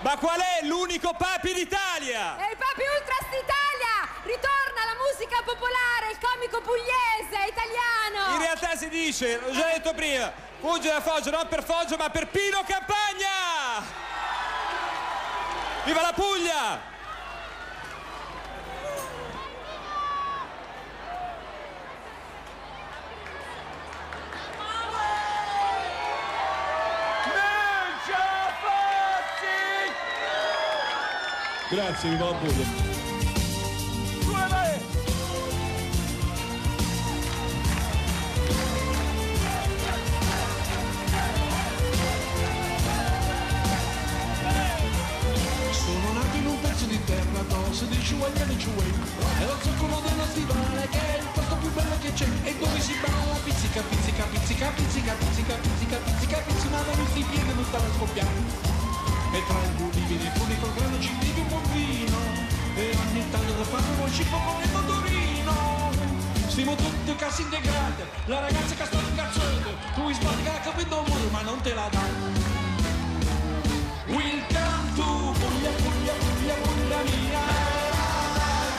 Ma qual è l'unico Papi d'Italia? E i Papi Ultras d'Italia! Ritorna la musica popolare, il comico pugliese, italiano! In realtà si dice, l'ho già detto prima, fugge da Foggia, non per Foggia ma per Pino Campagna! Viva la Puglia! Grazie, viva la Puglia. Sono nato in un pezzo di terra, no, si dice Guagliani Ciuei. È lo zoccolo dello stivale che è il posto più bello che c'è. E dove si balla pizzica, pizzica, pizzica, pizzica, pizzica, pizzica, pizzica, pizzica, ma non si piedi non stava scoppiando. E tra gli ulivi nei funi col grano ci vive un buon vino. E ogni tanto da fare uno scippo con il motorino. Stiamo tutti case integrate, la ragazza che sta in cazzotto. Tu sbatti che ha capito il mondo ma non te la dà. Welcome to Puglia, Puglia, Puglia, Puglia mia.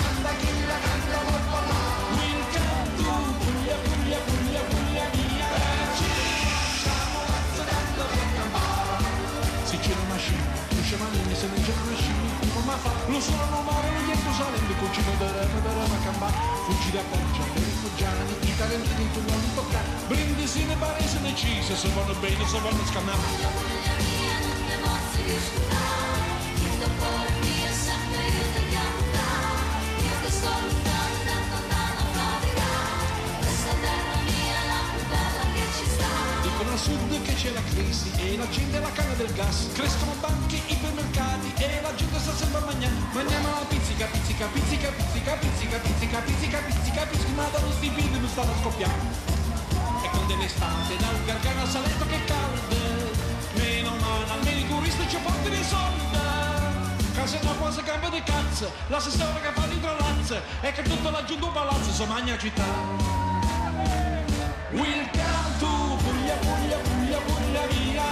Canta chi la canta Volpola. Welcome to Puglia, Puglia, Puglia, Puglia mia. Ci facciamo azzurrando per campare. Se c'è una scia, non c'è manine, se non c'è una scia, ma fa, lo sono mare, non gli è salendo, cucino da campare. Fuggi da Foggia, i rifugiani, i tarentini tu non li toccare. Brindisi ne Varese decise, se vanno bene, se vanno scannare. Il tuo cuore mio è sempre io ti chiamo, io che sto lontano, lontano a faticare. Questa terra mia è la più bella che ci sta. Dicono al sud che c'è la crisi e la gente è la canna del gas. Crescono banchi, ipermercati e la gente sta sempre a mangiare. Mangiamo la pizzica, pizzica, pizzica, pizzica, pizzica, pizzica, pizzica, pizzica, pizzica, ma da non sti pini non stanno scoppiando. E con dell'estate dal Gargano al Salento che calde. Meno male, almeno i turisti ci portano i soldi. Casa da quasi cambia di cazzo, l'assessore che fa l'intralazzo e che tutto l'aggiunto un palazzo si magna città. Welcome to Puglia, Puglia, Puglia, Puglia mia.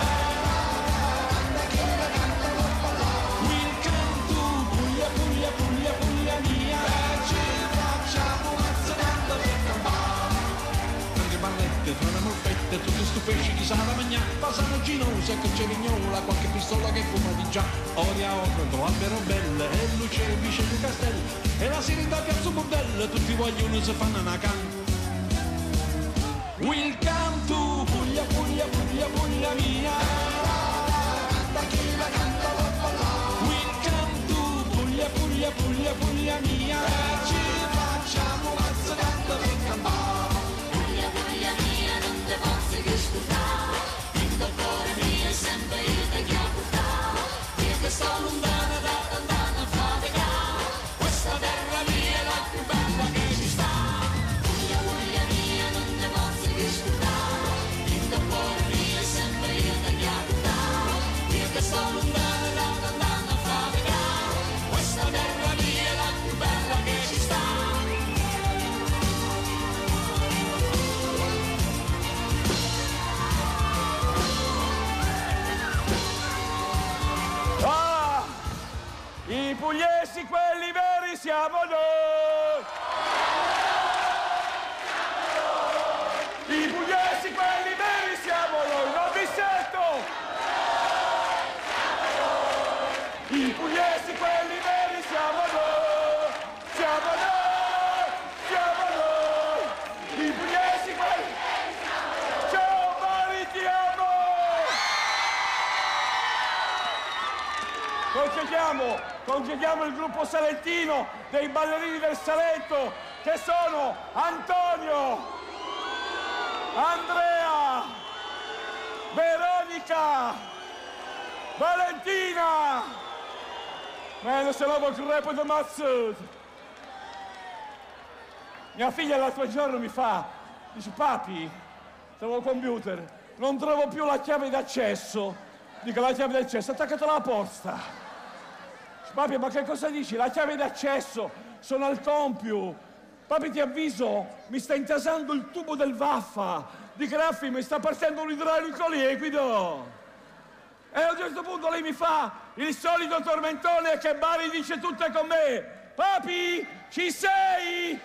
Welcome to Puglia, Puglia, Puglia, Puglia mia. Ci facciamo mazzolando per campare. Anche ballette, trone morfette, tutti stu pesci chi sa da mangiare. Passano ginosa che c'è vignola, qualche pistola che fuma di già. Oria orto, albero belle, e luce e vicino di castello. E la sera da piazza Bordella, tutti vogliono se fanno una can. Welcome to Puglia, Puglia, Puglia, Puglia mia. Canta chi la canta Volpola. Welcome to Puglia, Puglia, Puglia, Puglia mia. Ci facciamo mazzolando per campare. Puglia, Puglia mia, non te posso più scordare. Il tuo cuore mio è sempre io ti chiamo. Io che sto lontano a faticare. Questa terra mia è la più bella che ci sta. Puglia, Puglia mia, non te posso più scordare. Il tuo cuore mio è sempre io ti chiamo. Io che sto lontano a faticare. Questa terra mia è la più bella che ci sta. I pugliesi, quelli veri, siamo noi! I pugliesi, quelli veri, siamo noi! Non vi sento! I pugliesi, quelli veri, siamo noi! Siamo noi! Siamo noi! I pugliesi, quelli veri, siamo noi! Ciao, Mari, ti amo! Congediamo il gruppo salentino dei ballerini del Salento che sono Antonio, Andrea, Veronica, Valentina. Bene, se no il rap di Mazzut. Mia figlia l'altro giorno mi fa, dice: papi, stavo al computer, non trovo più la chiave d'accesso. Dico: la chiave d'accesso, attaccatela alla posta. Papi, ma che cosa dici? La chiave d'accesso, sono al compiu. Papi, ti avviso, mi sta intasando il tubo del Vaffa. Di Graffi mi sta partendo un idraulico liquido. E a un certo punto lei mi fa il solito tormentone che Bari dice tutte con me. Papi, ci sei?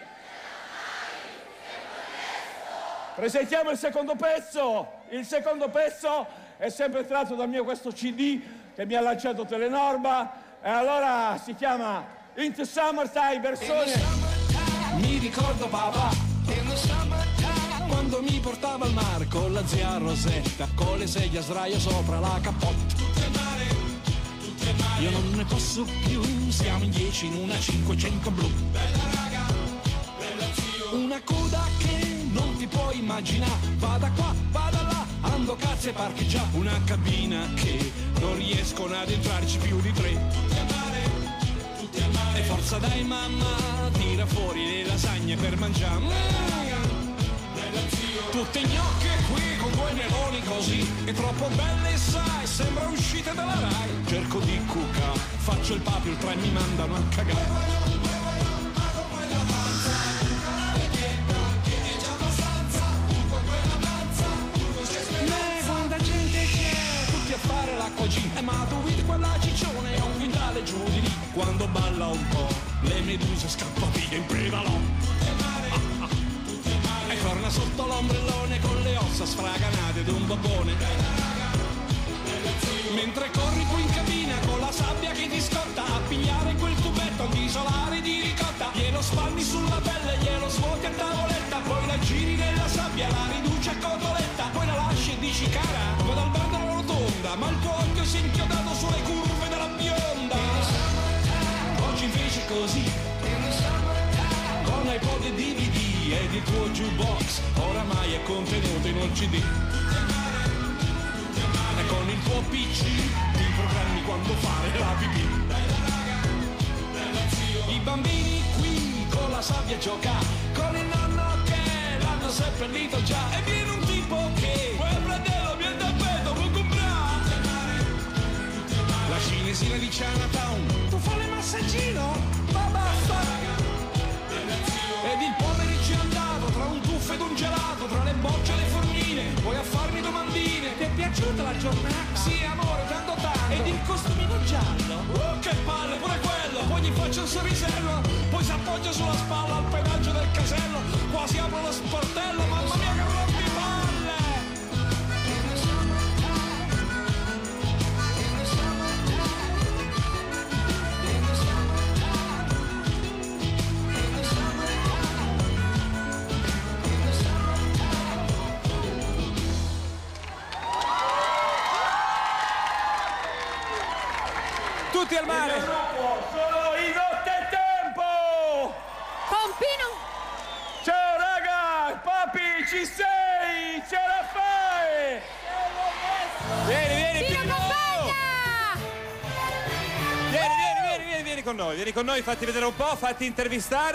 Presentiamo il secondo pezzo. Il secondo pezzo è sempre tratto dal mio questo CD che mi ha lanciato Telenorma. E allora si chiama Into Summertime, versione... Mi ricordo papà quando mi portava al mare con la zia Rosetta, con le sedie a sdraio sopra la cappotta. Io non ne posso più, siamo in 10 in una 500 blu. Una coda che non ti puoi immaginare, vada qua, vada là, ando cazzo e parcheggia. Una cabina che non riescono ad entrarci più di 3. E forza dai mamma, tira fuori le lasagne per mangiare. Tutte gnocche qui con 2 meloni così, è troppo belle sai, sembra uscite dalla Rai. Cerco di cuca, faccio il papio, il tren mi mandano a cagare. Quanta gente c'è, tutti a fare l'acqua G. Ma tu vedi quella ciccione, è un quintale giù di lì. Quando balla un po', le meduse scappano via in pedalò. E torna sotto l'ombrellone con le ossa sfraganate d'un babbone. Mentre corri qui in cabina con la sabbia che ti scotta, a pigliare quel tubetto antisolare di ricotta. Glielo spalmi sulla pelle, glielo svuoti a tavoletta, poi la giri nella sabbia, la riduci a cotoletta, poi la lasci e dici cara, vado al bar della rotonda, ma il tuo occhio si è inchiodato sulle curve della bionda. Oggi invece così, con iPod e DVD ed il tuo jukebox, oramai è contenuto in un CD. E con il tuo PC ti programmi quando fare la pipì. I bambini qui con la sabbia gioca, con il nonno che l'hanno seppellito già. E viene un tipo che quel fratello mi ha tappeto, può comprare. La cinesina di Chinatown, tu fai il massaggino? Ma basta. Ed il pomeriggio è andato tra un tuffo ed un gelato, tra le bocce e le formine, poi a farmi domandine. Ti è piaciuta la giornata? Sì amore, tanto tanto. Ed il costumino giallo? Che palle, pure quello. Poi gli faccio un sorrisello, poi si appoggia sulla spalla al pedaggio del casello. Quasi apro lo sportello, mamma mia che rompipalle. Tutti al mare! Sono i Nottetempo! Pompino! Ciao raga! Papi, ci sei? Ce la fai? Vieni, Pino Pino! Campagna! Vieni con noi, fatti vedere un po', fatti intervistare.